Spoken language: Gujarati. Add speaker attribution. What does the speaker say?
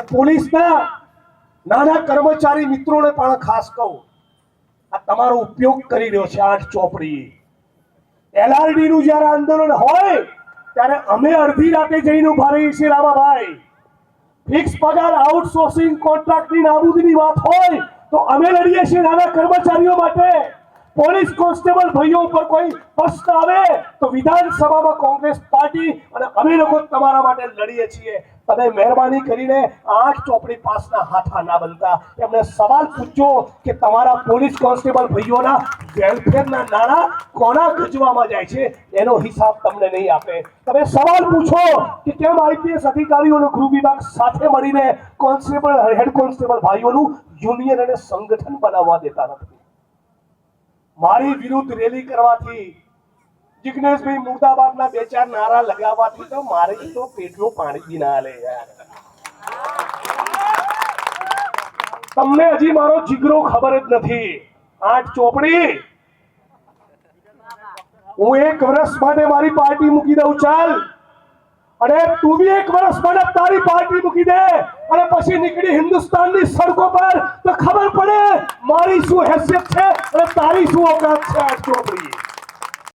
Speaker 1: પોલીસના નાના કર્મચારી મિત્રોને પણ ખાસ કહું, આ તમારો ઉપયોગ કરી રહ્યો છે 8 ચોપડી LRD નું જ્યારે આંદોલન હોય ત્યારે અમે અડધી રાતે જઈને ઉભા રહીએ છીએ રામાભાઈ. ફિક્સ પગાર આઉટસોર્સિંગ કોન્ટ્રાક્ટની નાબૂદીની વાત હોય તો અમે લડીએ છીએ નાના કર્મચારીઓ માટે. પોલીસ કોન્સ્ટેબલ ભાઈઓ ઉપર કોઈ પ્રશ્ન આવે તો વિધાનસભામાં કોંગ્રેસ પાર્ટી અને અમે લોકો તમારા માટે લડીએ છીએ. તમે મહેરબાની કરીને 8 ચોપડી પાસના હાથા ના બનતા. એમને સવાલ પૂછજો કે તમારા પોલીસ કોન્સ્ટેબલ ભાઈઓના વેલફેરના નાણાં કોના ગજવામાં જાય છે, એનો હિસાબ તમને નહીં આપે. તમે સવાલ પૂછો કે કેમ IPS અધિકારીઓનો ગૃહ વિભાગ સાથે મળીને કોન્સ્ટેબલ હેડ કોન્સ્ટેબલ ભાઈઓનું યુનિયન અને સંગઠન બનાવવા દેતા નથી. મારી વિરુદ્ધ રેલી કરવાથી, જિગ્નેશભાઈ મુર્દાબાદના 2-4 નારા લગાવવાથી તો મારે તો પેટનું પાણી ના લે યાર. તમને હજી મારો જીગરો ખબર જ નથી. 8 ચોપડી હું 1 વર્ષ માટે મારી પાર્ટી મૂકી દઉં ચાલ, અને તું બી 1 વર્ષ માટે તારી પાર્ટી મૂકી દે, અને પછી નીકળી હિન્દુસ્તાનની સડકો પર તો ખબર પડે મારી શું હેસિયત છે અને તારી શું ઓકાત છે. 8 ચોપડી